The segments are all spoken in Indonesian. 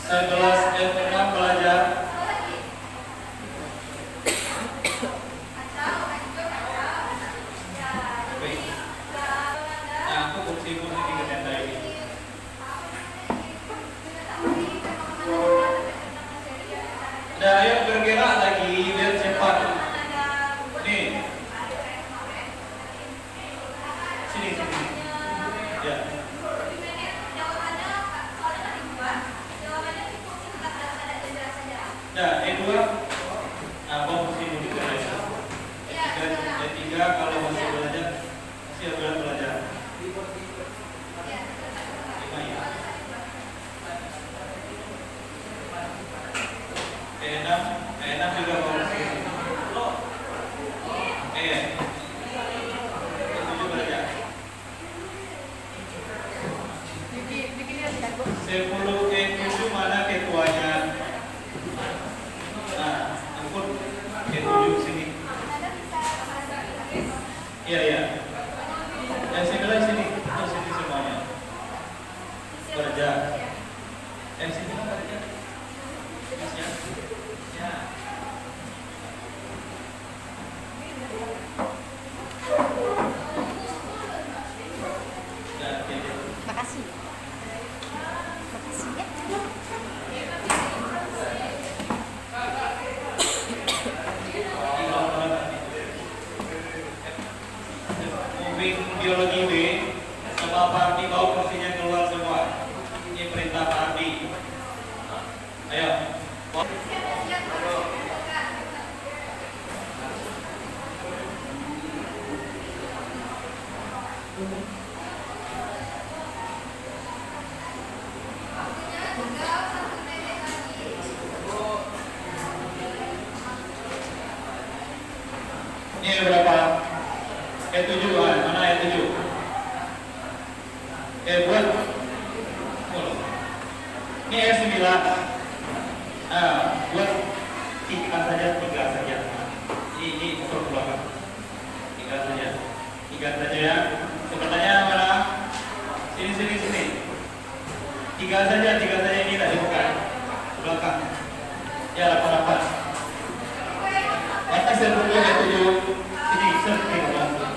Kelas F6 pelajar. Nah, aku kursi di tenda ini. Udah, ayo bergerak lagi biar cepat. Nih. Sini. Ya. Nah, E2 apa kursi duduk ya? E3 kalau masih belajar belajar. 5 ya. E6 juga kursi. E7 belajar. 10 E7 mana ketuanya? Nah, angkut E7 sini. Iya. Yang sebelah sini, sini semuanya. Kerja. Yang sini kerja. Ya. Makasih ya. Biologi B sama Pak Ardi bawa kursinya keluar semua. Ini perintah Pak Ardi. Ayo. Ini berapa? E7 mana E7? Buat ini E9. Buat 3 saja. Ini ukur belakang. 3 saja ya. Sebenarnya mana? Sini. 3 saja ini tidak dibuka. Belakang. Ya 8. Maka saya perlu E7 sini sering belakang.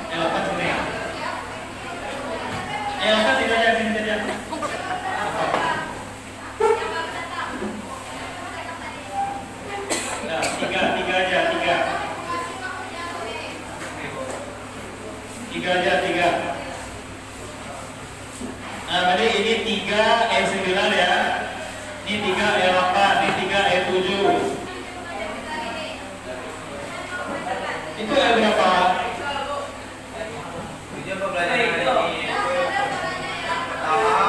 Yang 8 sini. Yang 8 sini saja. Nah, 3 aja. 3 aja. Nah, berarti ini 3 E9 ya. Ini 3 E8, ini 3 E7. Itu E berapa? Tujuan pembelajaran ini pertama,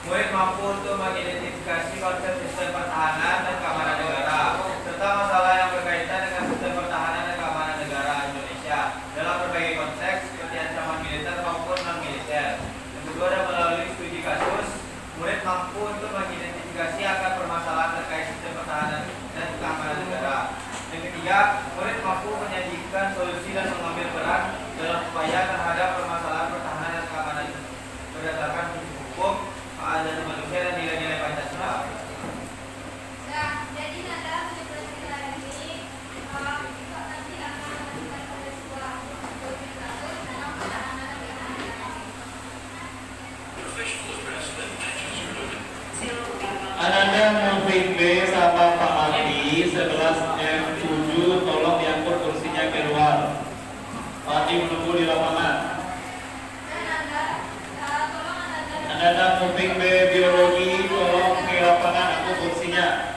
murid mampu untuk mengidentifikasi konsep sistem pertahanan dan keamanan negara serta masalah yang berkaitan dengan sistem pertahanan dan keamanan negara Indonesia dalam berbagai konteks seperti ancaman militer maupun non-militer. Yang kedua, adalah melalui studi kasus, murid mampu untuk mengidentifikasi akar permasalahan terkait sistem pertahanan dan keamanan negara. Yang ketiga, murid mampu menyajikan solusi dan mengambil peran dalam upaya terhadap permasalahan pertahanan dan keamanan berdasarkan prinsip hukum, hak asasi manusia dan nilai-nilai Pancasila. Jadi dalam penjelasan ini kita nanti akan menentukan sebuah kasus dalam pertahanan negara. Ananda Moving B sama Pak Adi 11 F7 tolong diangkut kursinya keluar. Pak Adi menunggu di lapangan. Ananda Moving B Biologi tolong ke lapangan angkut kursinya.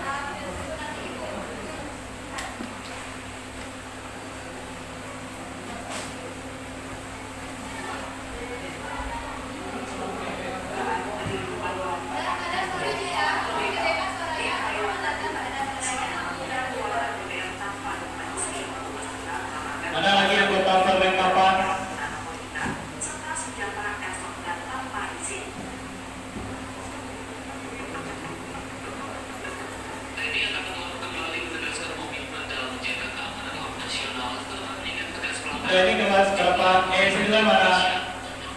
Mana lagi anggota perlengkapan? Ini kelas berapa? E9 mana?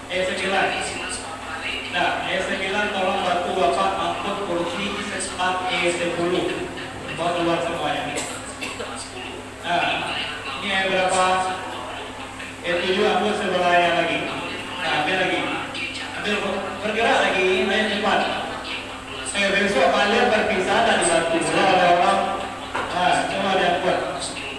E9. Nah, E9 tolong bantu Bapak angkut kursi Part E10 buat keluar semuanya. Nah, ini yang berapa? E7 ambil sebelahnya lagi. Nah, ambil lagi. Ambil bergerak lagi, ayo cepat. Besok kalian berpisah dan dibantu oleh orang. Nah, coba dia buat. Sini.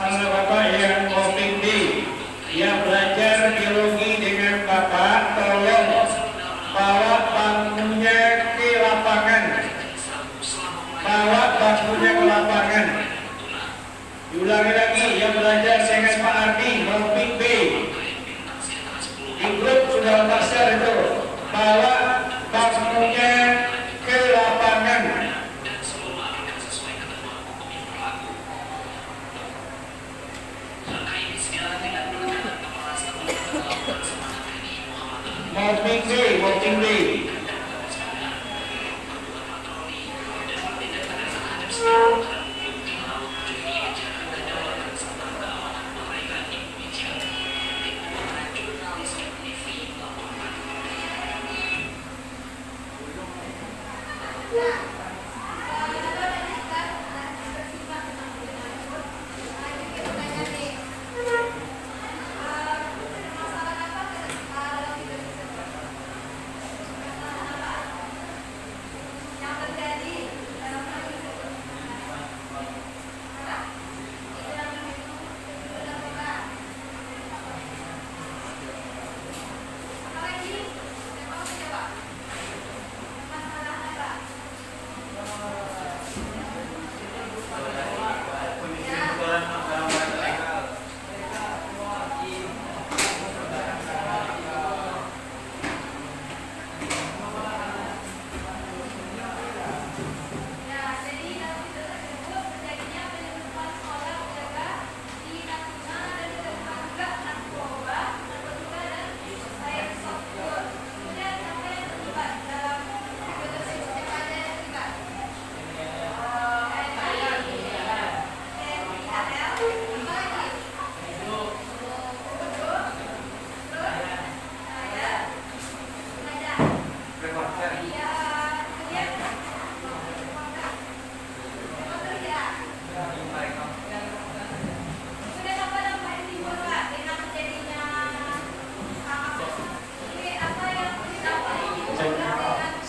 Halo Bapak yang Koping D, yang belajar biologi dengan Bapak, tolong bawa bangkunya ke lapangan. Bawa bangkunya ke lapangan. Diulangi lagi, yang belajar dengan Pak Ardi, Koping B. Di grup sudah Pak share itu. Bawa bangkunya ke lapangan. Walking day.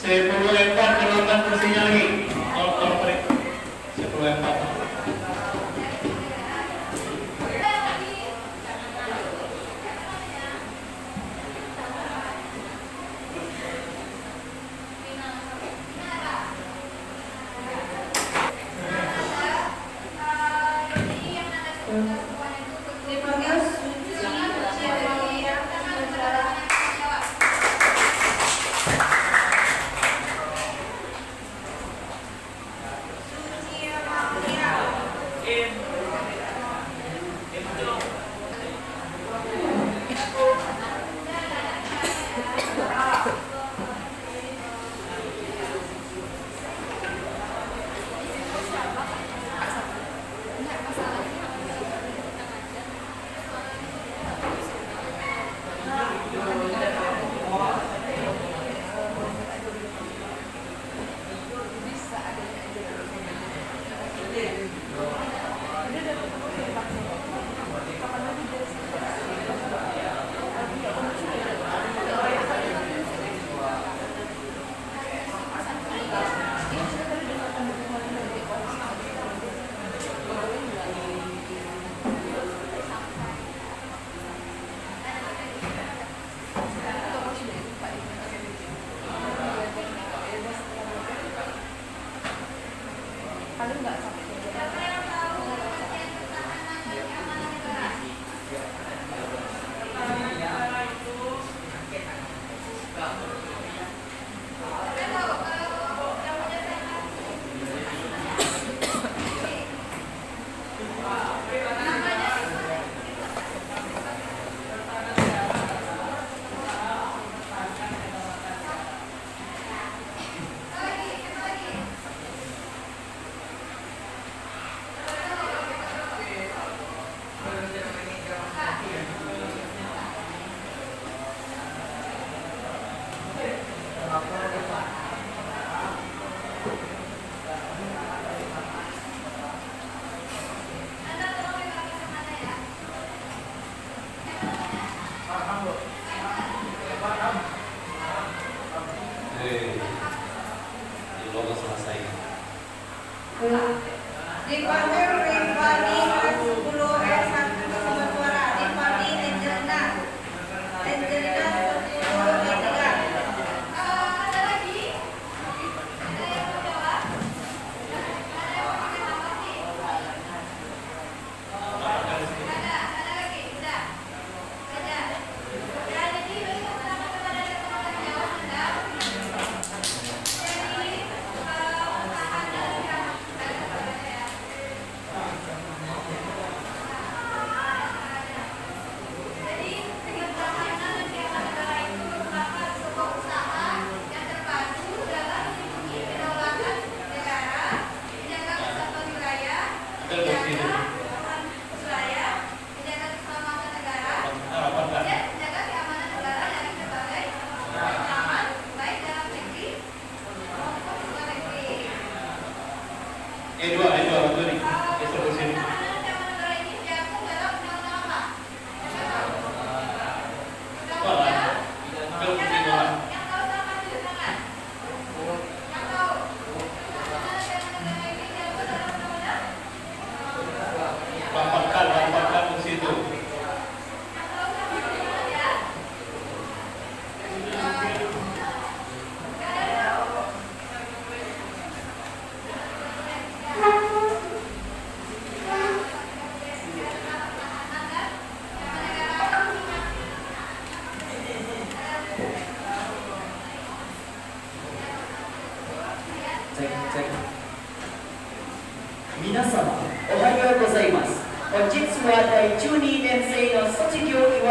Sepuluh ekor kelihatan kursinya lagi. Kalau break 10 ekor.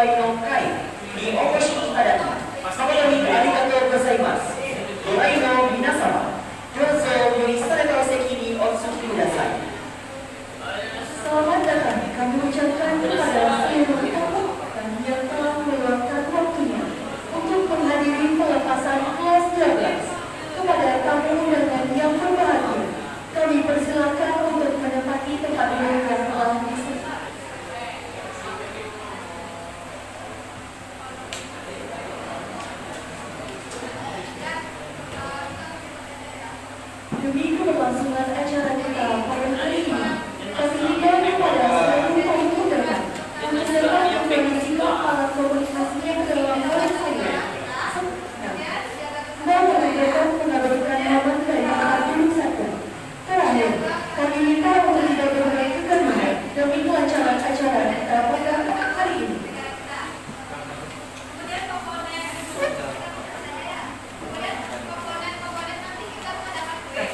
幸いの会にお越しいただき、誠にありがとうございます。ご来の皆様、どうぞよりされたお席にお着きください。Selamat datang, kami ucapkan kepada seluruh tamu yang telah meluangkan waktunya untuk menghadiri pelepasan kelas 12. Kepada tamu undangan yang berbahagia, kami persilakan untuk menempati tempat duduk yang telah disediakan. Demi keberlangsungan acara kita pada hari ini, kami himbau kepada seluruh tamu undangan untuk dapat menggunakan alat komunikasi yang dalam bahasa dan menegakkan pengabaikan momen dari tempat duduk saja. Terakhir, kami minta untuk tidak berbagai kegaduhan demi kelancaran acara kita pada hari ini. Kemudian komponen nanti kita mengadakan kuis.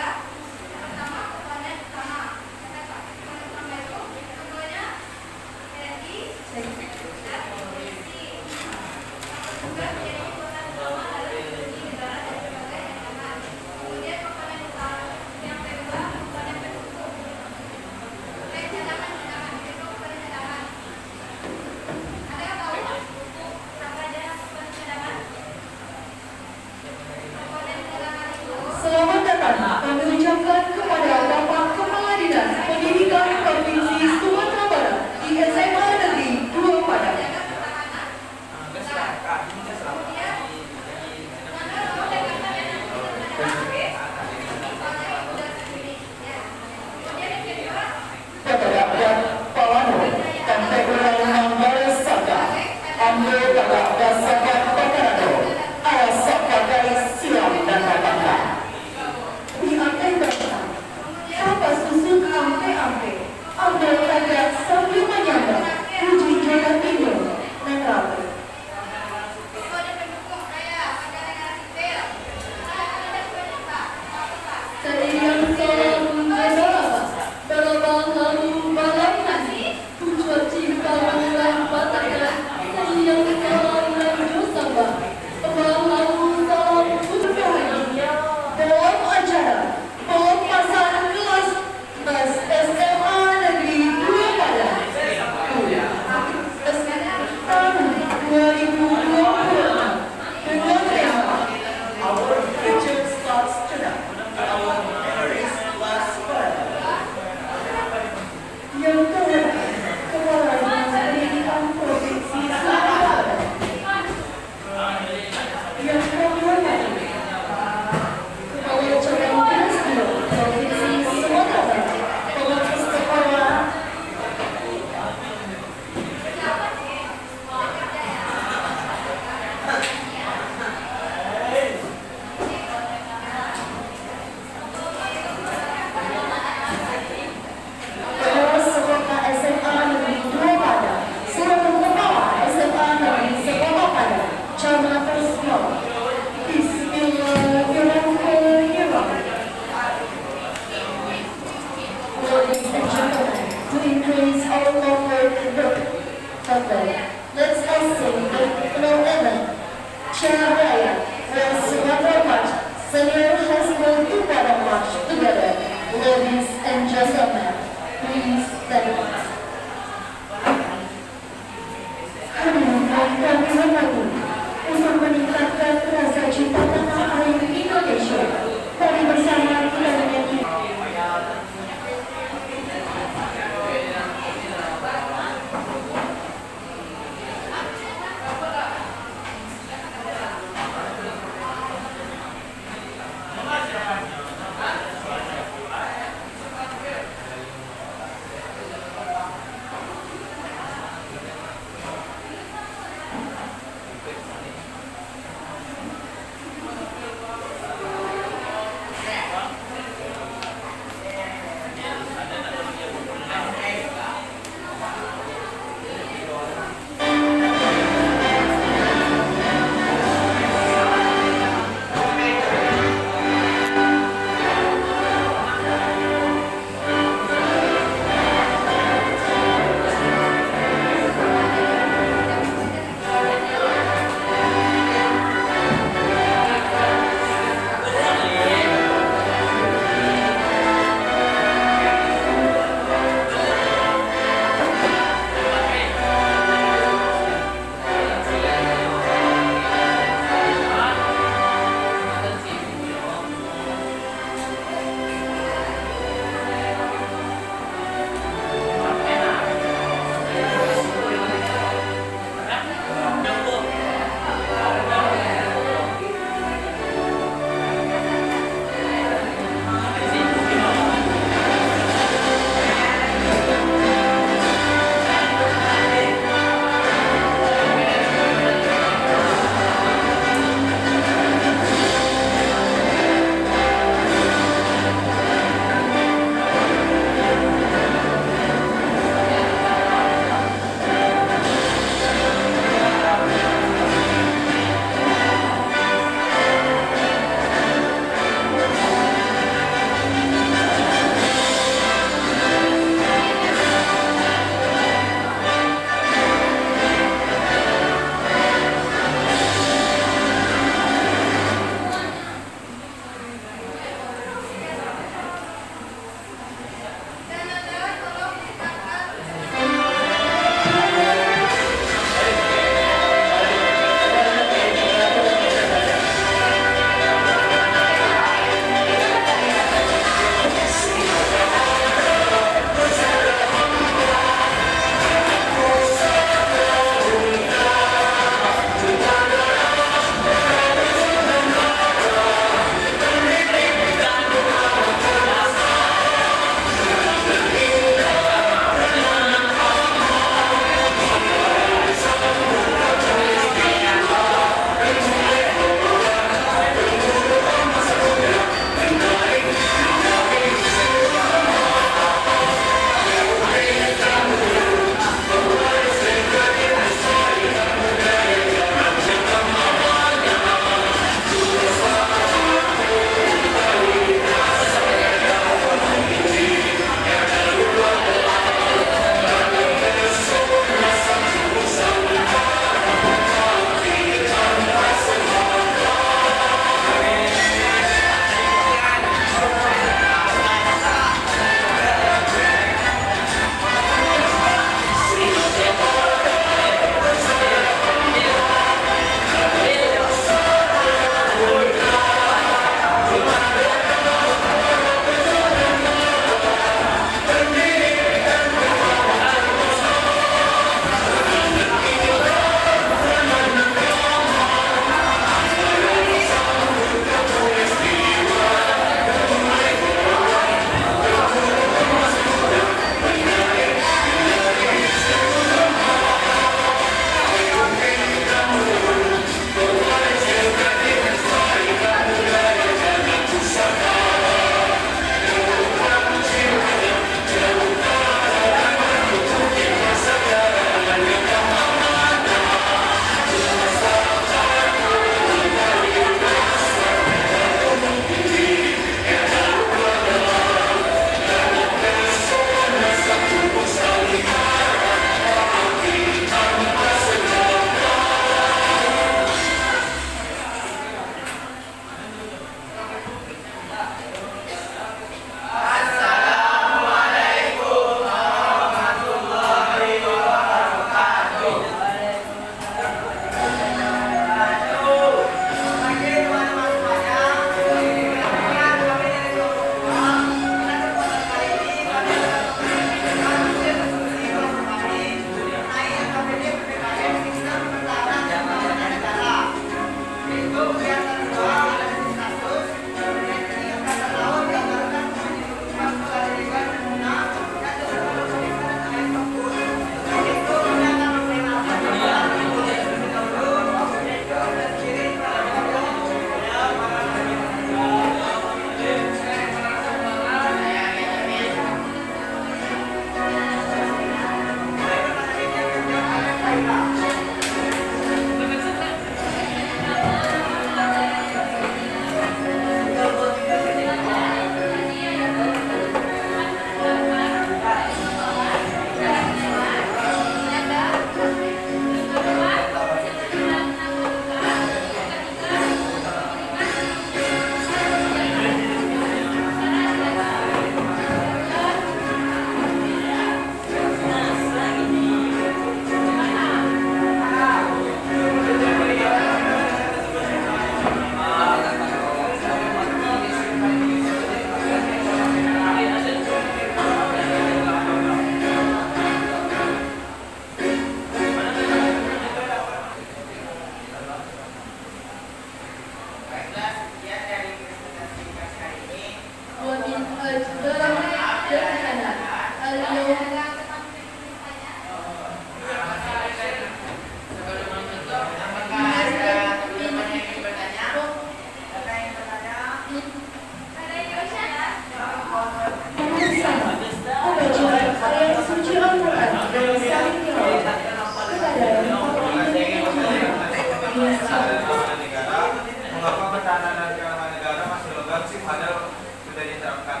pertahanan keamanan negara masih longgar sih, padahal sudah diterapkan.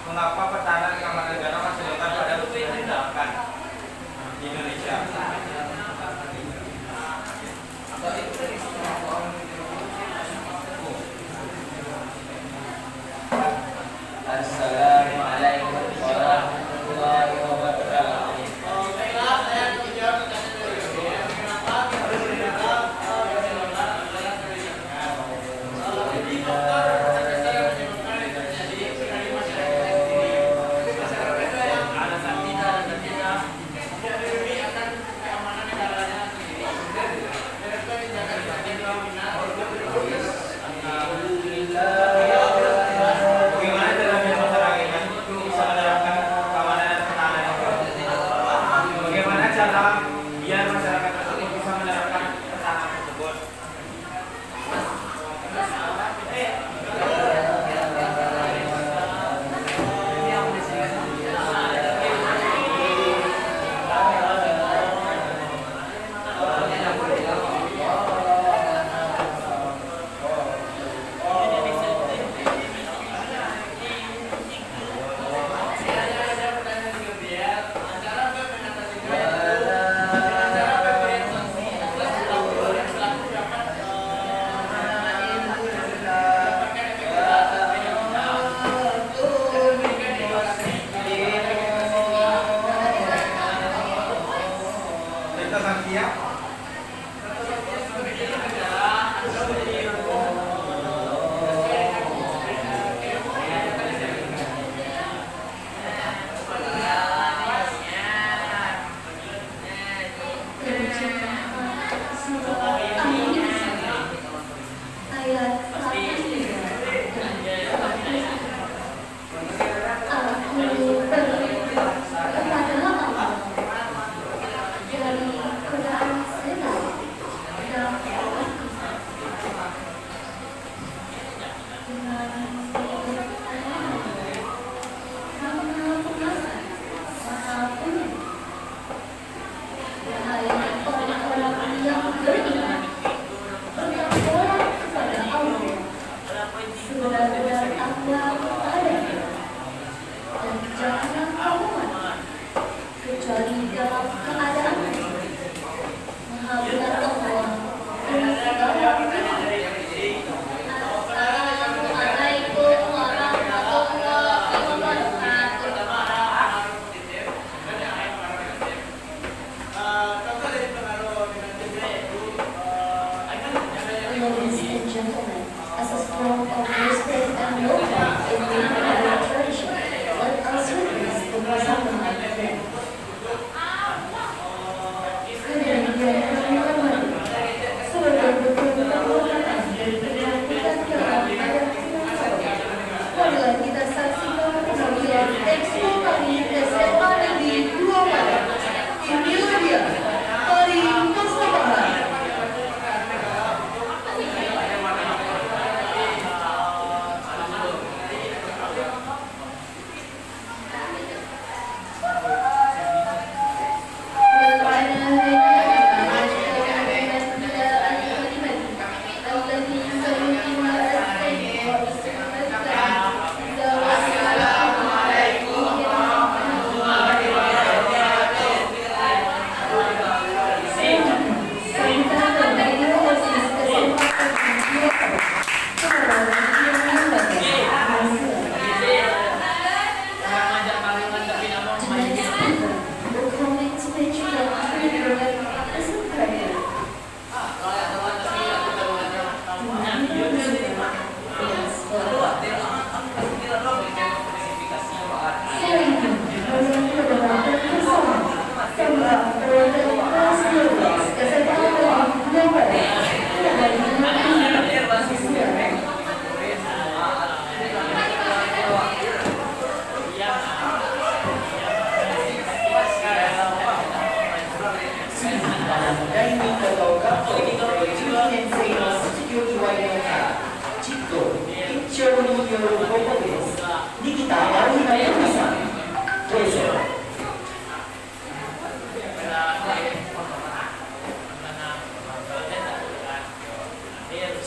Mengapa pertahanan keamanan negara masih longgar padahal sudah diterapkan di Indonesia? Assalamualaikum warahmatullahi wabarakatuh. Bagaimana dalamnya masyarakat itu bisa menerapkan keamanan dan pertahanan itu? Bagaimana cara biar masyarakat tersebut bisa menerapkan pertahanan tersebut? Kita siap. Ayat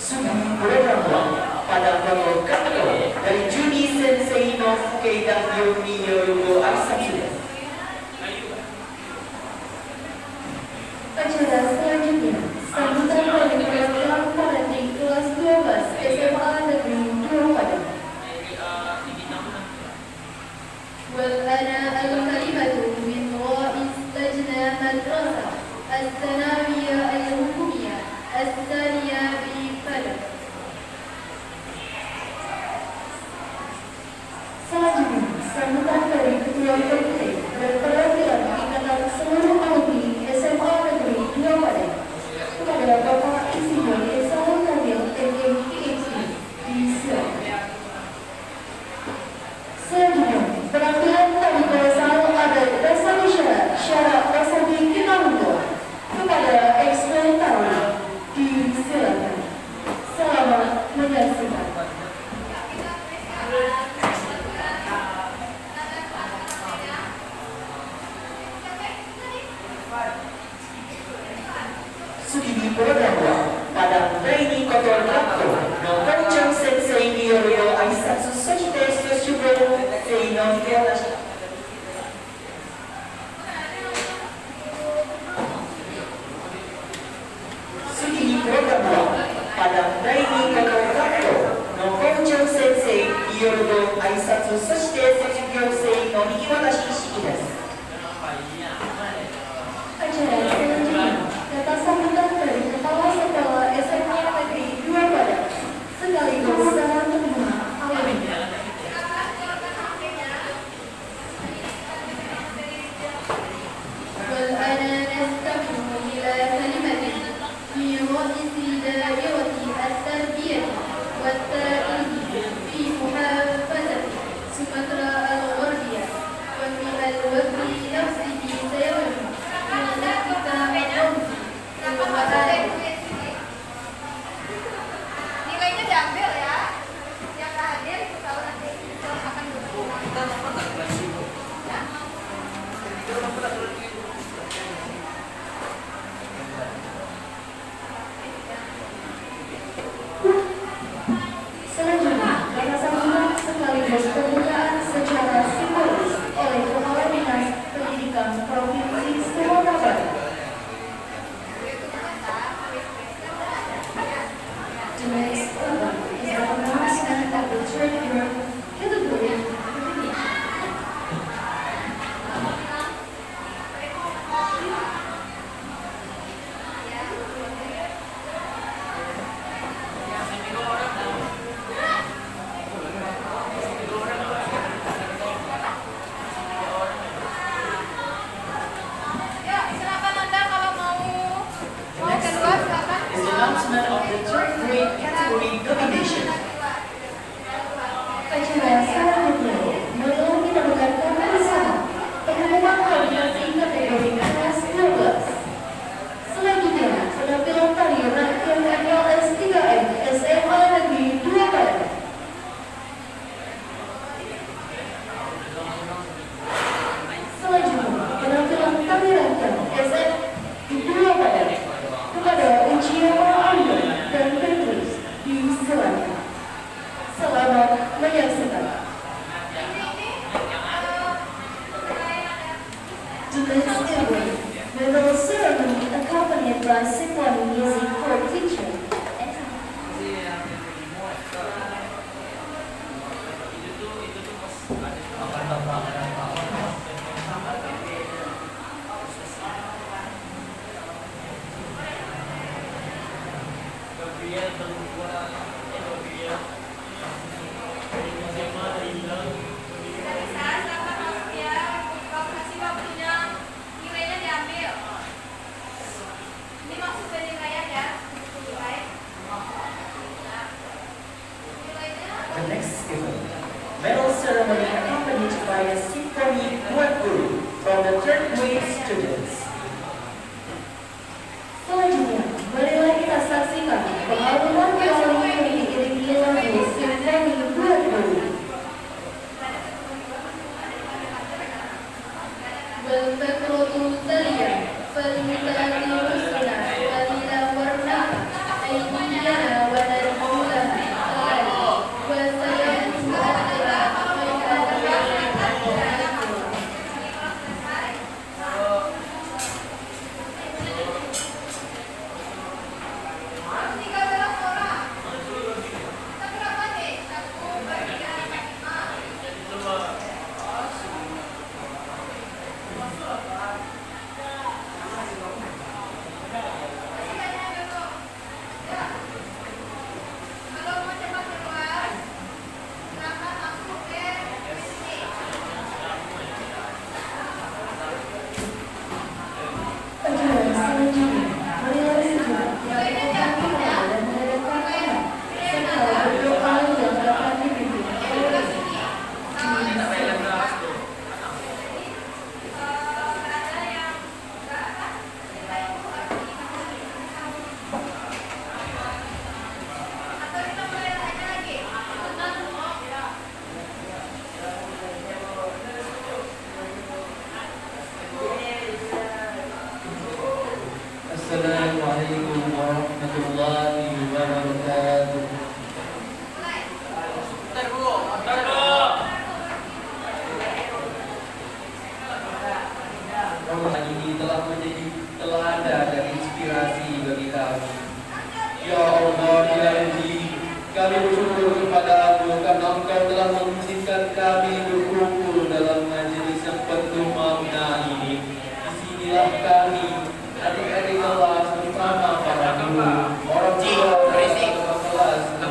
すぐ program pada nomor kanto dari Juni Sensei no Fukeidan Yomi Yorugo Aisatsu desu. Acara selanjutnya, sambutan dari perwakilan para di kelas 12 SMA Negeri 2 Padang. والآن الكلمة من رئيس لجنة مدرسة الثانوية الحكومية الثانية ببلد. Selanjutnya, sambutan dari Ketua Komite dan perwakilan ikatan seluruh alumni SMA Negeri 2 Padang kepada Bapak Insinyur Esau Kamil MPhD disilakan. Selanjutnya, penampilan dari kolosal ada dasar syarat wasabi Kinamundo kepada eksperimentator disilakan. Selamat menyaksikan. Sugimi program pada Reini Kotor Rakto no Konchan Sensei ni yoru aisatsu soshite soshibou sei no hideyatashi. Sugimi program pada Reini Kotor Rakto no Konchan Sensei ni yoru aisatsu soshite soshibou sei no hideyatashi shiki desu. Acara selanjutnya, kata sambutan dari Kepala Sekolah SMA Negeri 2 Padang sekaligus salam penerima alumni. والآن نستمع إلى كلمة من رئيس دائرة التربية والتأهيل في محافظة سومطرة الغربية وفي الوقت نفسه سيوجه Nilainya diambil ya. Yang nggak hadir tahu nanti akan berhubungan. Selanjutnya, kata sambutan sekaligus pembukaan secara simbolis oleh Kepala Dinas Pendidikan Provinsi Sumatera Barat. The next program is the announcement of the third year category recognition. Ya, silakan Anda kalau mau Next kedua silakan. is the announcement of the third grade category domination. Acara selanjutnya, marilah kita dengarkan bersama pengumuman nominasi kategori kelas 12. Selanjutnya, penampilan tari rangkaian LS 3M SMA Negeri 2 Padang. Selanjutnya, penampilan tari rangkaian SM 2 Padang kepada Ujiama Ando dan Petrus disilakan. Selamat menyaksikan. The next event, medal ceremony accompanied by symphony music for teacher. Sudah bisa, silakan masuk ya. Kalau kasih waktunya, nilainya diambil. Ini masuk ke nilainya ya. Nilai. Nah, nilainya. The next event, medal ceremony accompanied by a symphony buat guru from the third grade students. Selanjutnya, marilah kita saksikan pengaluman melalui yang diiringi lagu simfoni buat guru. والفكرة تليا فالمثال حسنا وللا ورنا أيدينا ونرجونا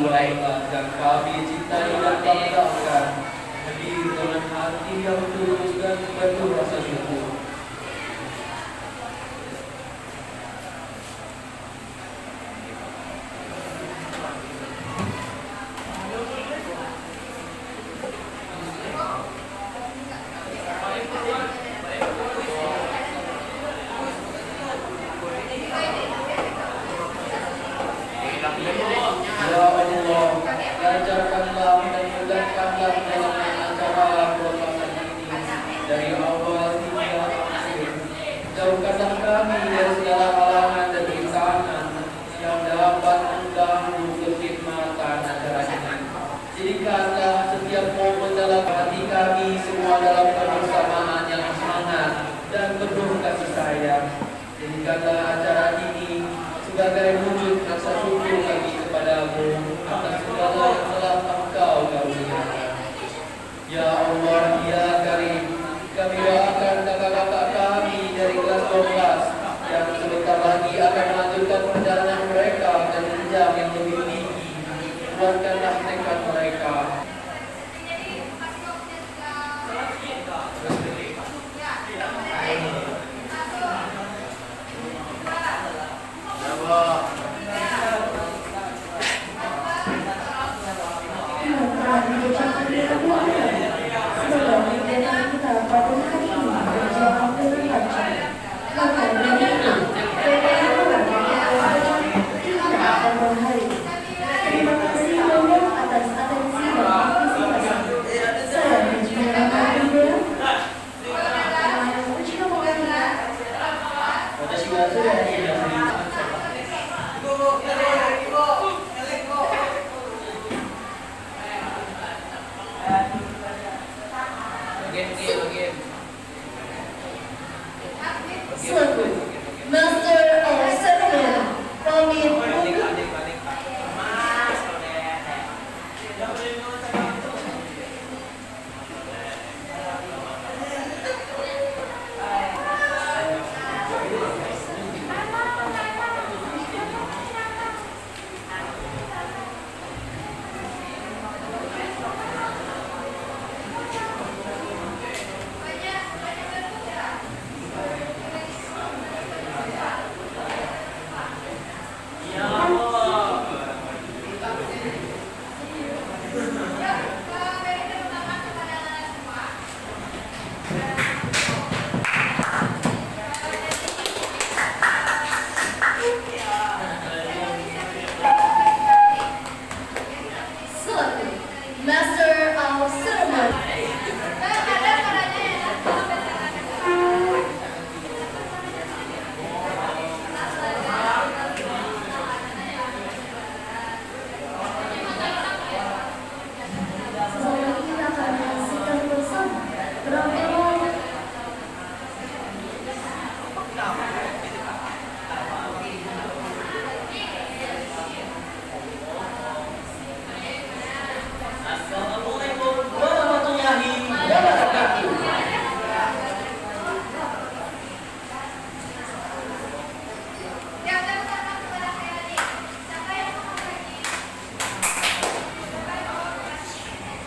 Tuhanlah yang kami cintai dan banggakan. Hadir dengan hati yang tulus dan penuh rasa syukur. Ya Allah, lancarkanlah dan mudahkanlah dalam acara pelepasan ini dari awal hingga akhir. Jauhkanlah kami dari segala halangan dan rintangan yang dapat mengganggu kekhidmatan acara ini. Jadikanlah setiap momen dalam hati kami semua dalam kebersamaan yang semangat dan penuh kasih sayang. Jadikanlah acara ini sebagai wujud rasa syukur kami kepadamu atas segala yang telah Engkau karuniakan. Ya Allah, ya Karim, kami doakan kakak-kakak kami dari kelas 12 yang sebentar lagi akan melanjutkan perjalanan mereka ke jenjang yang lebih tinggi. Kuatkanlah tekad mereka. Terima kasih banyak atas atensi dan partisipasi. Saya Benjamin Abdullah. Jika mengenai 私はそれを聞いたふり selaku Master of Ceremony pamit selaku Master of Ceremony. Sekarang kita akan menyaksikan bersama penampilan Assalamualaikum warahmatullahi wabarakatuh.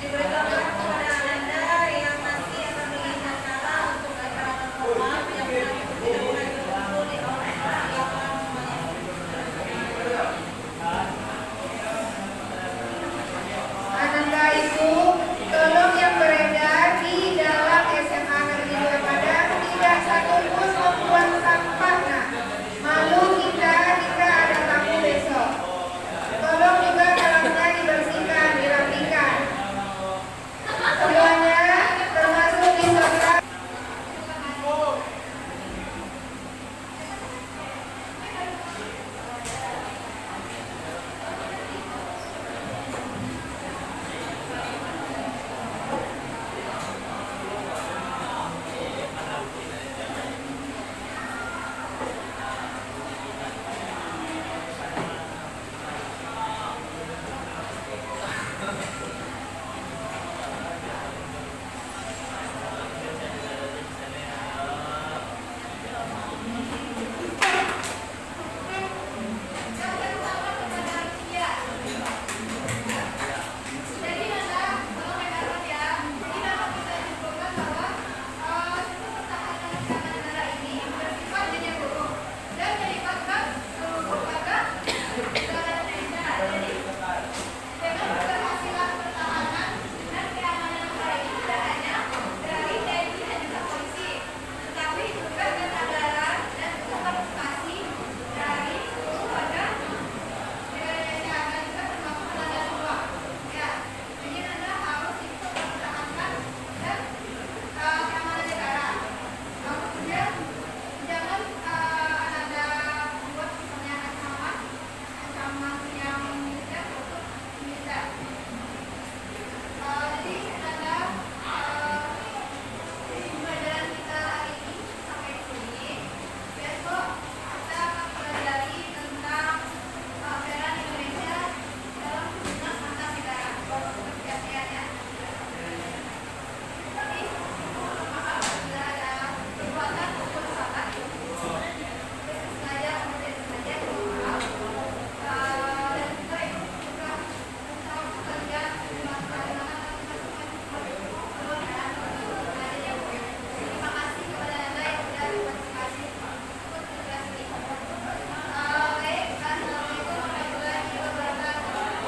Diberitahukan kepada Anda yang masih akan mengingat kala untuk acara terhormat yang didahului oleh orang yang Ananda Ibu, tolong yang beredar di dalam SMA Negeri 2 Padang tidak satupun membuang sampah. Nah, malu kita jika ada tamu besok. Tolong juga dalamnya dibersihkan, dirapikan. Semuanya termasuk di sebelah.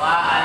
Pak